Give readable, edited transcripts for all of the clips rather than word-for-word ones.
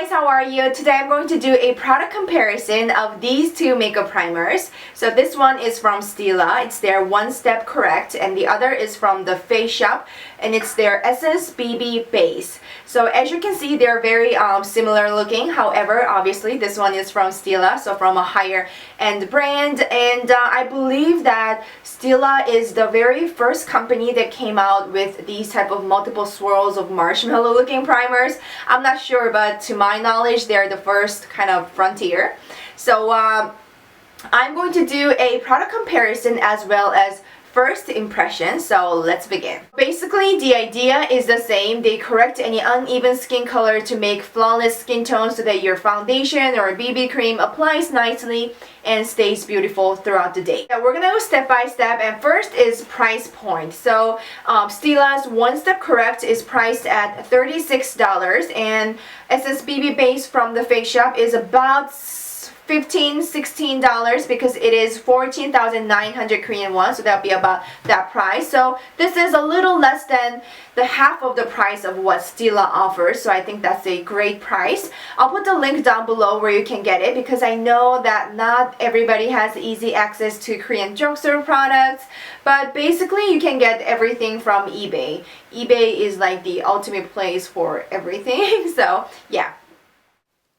guys, how are you? Today I'm going to do a product comparison of these two makeup primers. So this one is from Stila, it's their One Step Correct, and the other is from the Face Shop, and it's their Essence BB Base. So as you can see, they're very similar looking. However, obviously this one is from Stila, so from a higher end brand, and I believe that Stila is the very first company that came out with these type of multiple swirls of marshmallow looking primers. I'm not sure, but to my knowledge, they're the first kind of frontier. So I'm going to do a product comparison as well as first impression, so let's begin. Basically, the idea is the same. They correct any uneven skin color to make flawless skin tone so that your foundation or BB cream applies nicely and stays beautiful throughout the day. Now, we're gonna go step by step, and first is price point. So Stila's One Step Correct is priced at $36, and Essence BB Base from the Face Shop is about $16 because it is 14,900 Korean won, so that'll be about that price. So this is a little less than the half of the price of what Stila offers, so I think that's a great price. I'll put the link down below where you can get it because I know that not everybody has easy access to Korean drugstore products, but basically you can get everything from eBay. eBay is like the ultimate place for everything, so yeah.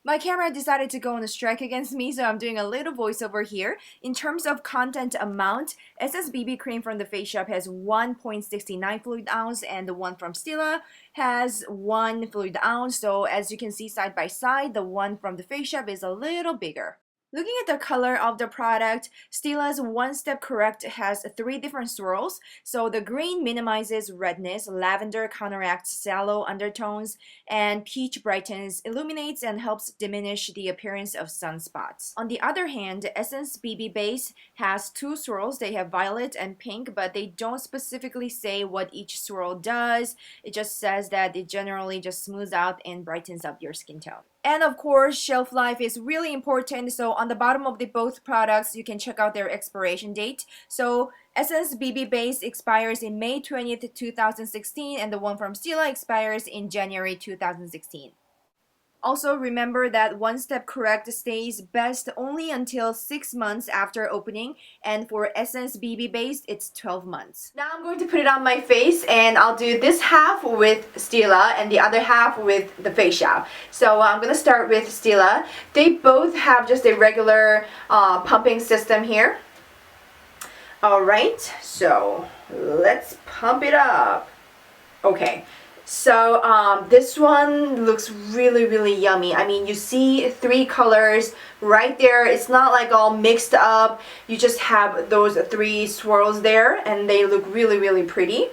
My camera decided to go on a strike against me, so I'm doing a little voiceover here. In terms of content amount, Essence BB Cream from the Face Shop has 1.69 fluid ounce, and the one from Stila has 1 fluid ounce. So as you can see side by side, the one from the Face Shop is a little bigger. Looking at the color of the product, Stila's One Step Correct has 3 different swirls. So the green minimizes redness, lavender counteracts sallow undertones, and peach brightens, illuminates, and helps diminish the appearance of sunspots. On the other hand, Essence BB Base has 2 swirls. They have violet and pink, but they don't specifically say what each swirl does. It just says that it generally just smooths out and brightens up your skin tone. And of course, shelf life is really important. So on the bottom of the both products, you can check out their expiration date. So Essence BB Base expires in May 20th, 2016, and the one from Stila expires in January 2016. Also, remember that One Step Correct stays best only until 6 months after opening, and for Essence BB Base, it's 12 months. Now I'm going to put it on my face, and I'll do this half with Stila and the other half with the Face Shop. So I'm going to start with Stila. They both have just a regular pumping system here. Alright, so let's pump it up. Okay. So this one looks really yummy. I mean, you see 3 colors right there. It's not like all mixed up. You just have those 3 swirls there, and they look really pretty.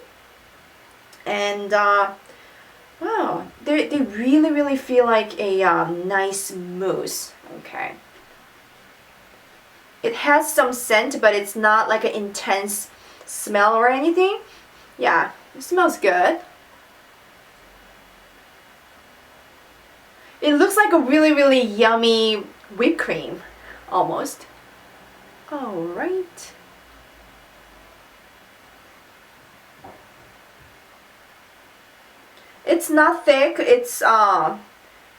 And wow, they really feel like a nice mousse. Okay. It has some scent, but it's not like an intense smell or anything. Yeah, it smells good. It looks like a really yummy whipped cream, almost. Alright. It's not thick, it's a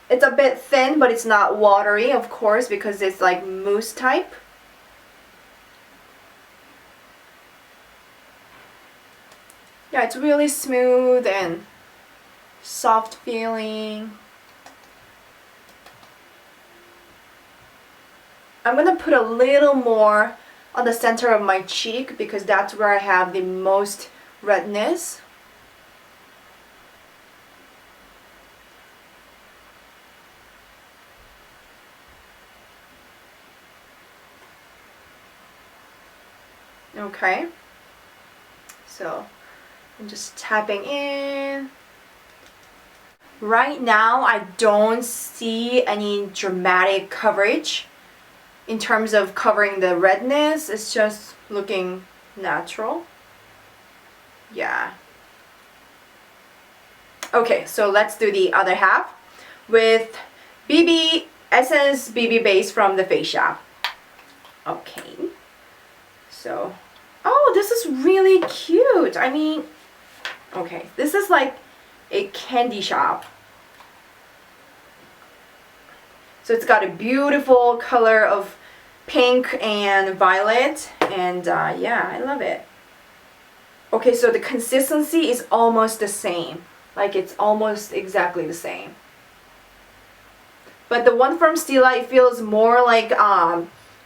bit thin, but it's not watery, of course, because it's like mousse type. Yeah, it's really smooth and soft feeling. I'm going to put a little more on the center of my cheek because that's where I have the most redness. Okay, so I'm just tapping in. Right now I don't see any dramatic coverage. In terms of covering the redness, it's just looking natural. Yeah. Okay, so let's do the other half with Essence BB Base from the Face Shop. Okay. So, oh, this is really cute. I mean, okay, this is like a candy shop. So it's got a beautiful color of pink and violet, and yeah, I love it. Okay, so the consistency is almost the same. Like it's almost exactly the same. But the one from Stila, it feels more like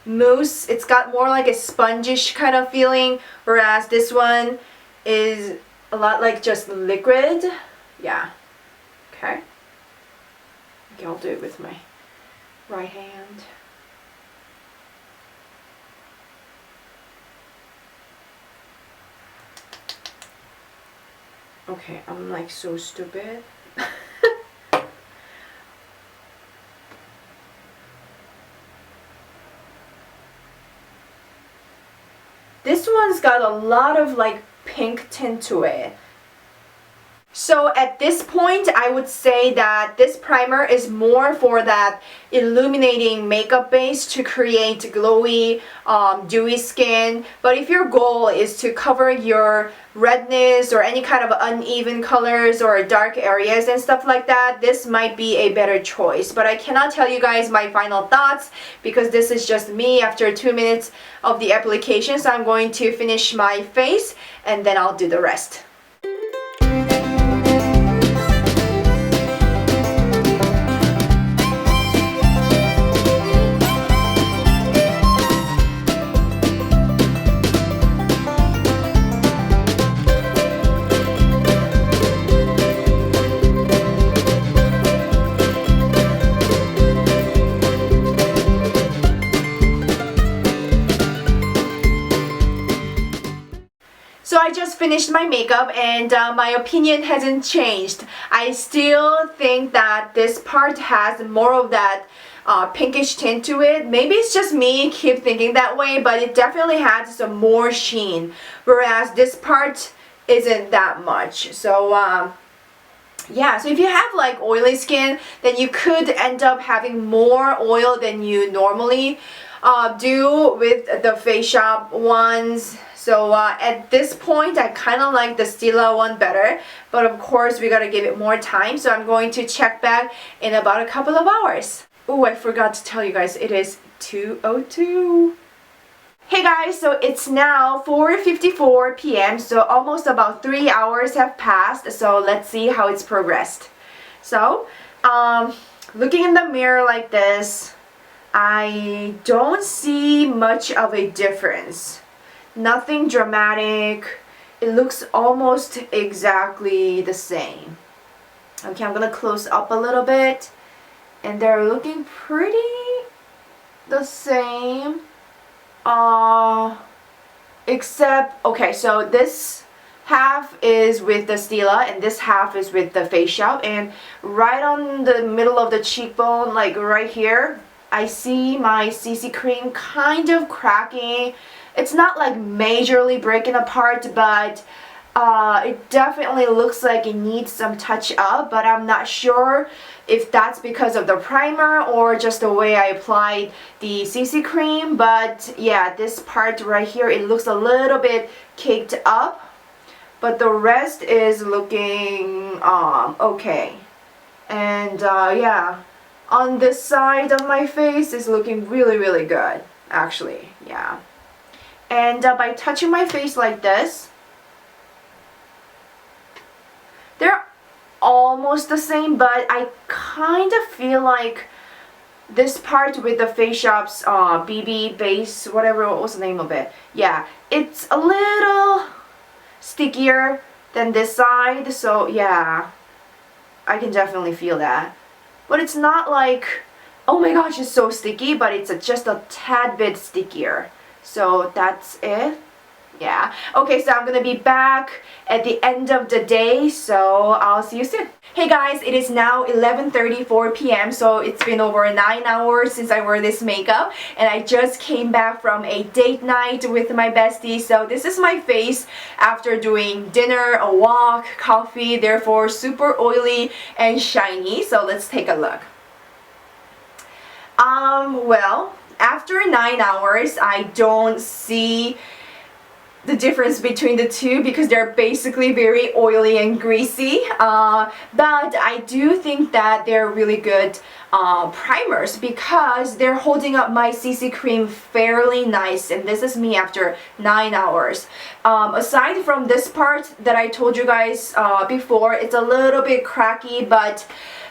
mousse. It's got more like a spongish kind of feeling, whereas this one is a lot like just liquid. Yeah. Okay. Okay, I'll do it with my right hand. Okay, I'm like so stupid. This one's got a lot of like pink tint to it. So at this point, I would say that this primer is more for that illuminating makeup base to create glowy, dewy skin. But if your goal is to cover your redness or any kind of uneven colors or dark areas and stuff like that, this might be a better choice. But I cannot tell you guys my final thoughts because this is just me after 2 minutes of the application. So I'm going to finish my face and then I'll do the rest. So I just finished my makeup and my opinion hasn't changed. I still think that this part has more of that pinkish tint to it. Maybe it's just me keep thinking that way, but it definitely has some more sheen, whereas this part isn't that much. So yeah, so if you have like oily skin, then you could end up having more oil than you normally do with the Face Shop ones. So at this point, I kind of like the Stila one better, but of course we gotta give it more time. So I'm going to check back in about a couple of hours. Oh, I forgot to tell you guys, it is 2:02. Hey guys, so it's now 4:54 p.m. so almost about 3 hours have passed. So let's see how it's progressed. So looking in the mirror like this, I don't see much of a difference. Nothing dramatic. It looks almost exactly the same. Okay, I'm gonna close up a little bit, and they're looking pretty the same. Except, okay, so this half is with the Stila and this half is with the Face Shop, and right on the middle of the cheekbone, like right here, I see my CC cream kind of cracking. It's not like majorly breaking apart, but it definitely looks like it needs some touch up, but I'm not sure if that's because of the primer or just the way I applied the CC cream. But yeah, this part right here, it looks a little bit caked up, but the rest is looking okay. And yeah, on this side of my face is looking really good, actually. Yeah. And by touching my face like this, they're almost the same, but I kind of feel like this part with the Face Shop's BB base, whatever, what was the name of it? Yeah, it's a little stickier than this side, so yeah, I can definitely feel that. But it's not like, oh my gosh, it's so sticky, but it's just a tad bit stickier. So that's it. Yeah. Okay, so I'm gonna be back at the end of the day, so I'll see you soon. Hey guys, it is now 11:34 p.m. so it's been over 9 hours since I wore this makeup, and I just came back from a date night with my bestie. So this is my face after doing dinner, a walk, coffee, therefore super oily and shiny. So let's take a look. Well, after 9 hours, I don't see the difference between the two because they're basically very oily and greasy, but I do think that they're really good primers because they're holding up my CC cream fairly nice, and this is me after 9 hours. Aside from this part that I told you guys before, it's a little bit cracky, but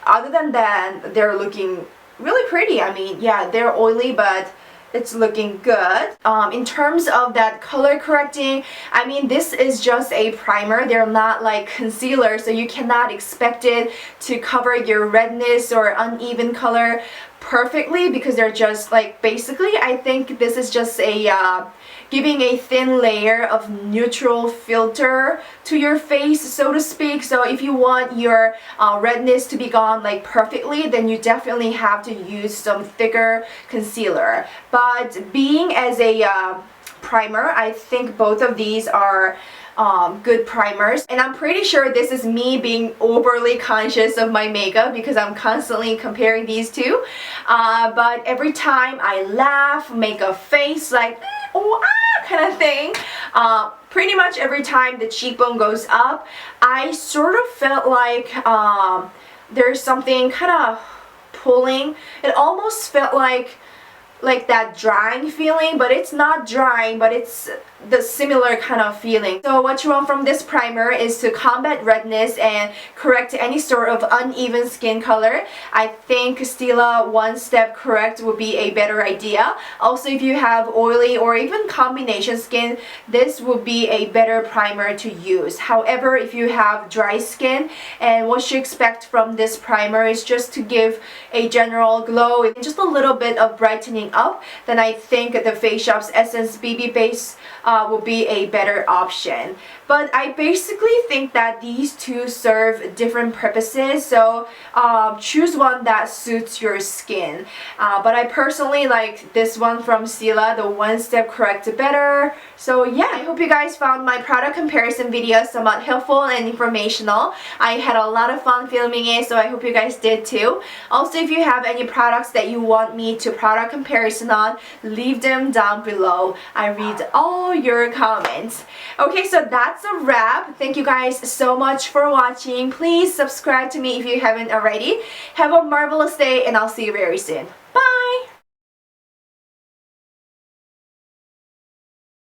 other than that, they're looking really pretty. I mean, yeah, they're oily, but it's looking good. In terms of that color correcting, I mean, this is just a primer. They're not like concealer, so you cannot expect it to cover your redness or uneven color perfectly because they're just like, basically I think this is just a giving a thin layer of neutral filter to your face, so to speak. So if you want your redness to be gone like perfectly, then you definitely have to use some thicker concealer. But being as a primer, I think both of these are good primers, and I'm pretty sure this is me being overly conscious of my makeup because I'm constantly comparing these two, but every time I laugh, make a face like oh ah kind of thing, pretty much every time the cheekbone goes up, I sort of felt like there's something kind of pulling. It almost felt like that drying feeling, but it's not drying, but it's the similar kind of feeling. So what you want from this primer is to combat redness and correct any sort of uneven skin color. I think Stila One Step Correct would be a better idea. Also, if you have oily or even combination skin, this would be a better primer to use. However, if you have dry skin, and what you expect from this primer is just to give a general glow and just a little bit of brightening up, then I think the Face Shop's Essence BB Base will be a better option. But I basically think that these two serve different purposes, so choose one that suits your skin. But I personally like this one from Stila, the One Step Correct, better. So yeah, I hope you guys found my product comparison video somewhat helpful and informational. I had a lot of fun filming it, so I hope you guys did too. Also, if you have any products that you want me to product comparison on, leave them down below. I read all your comments. Okay, so that's a wrap. Thank you guys so much for watching. Please subscribe to me if you haven't already. Have a marvelous day, and I'll see you very soon. Bye!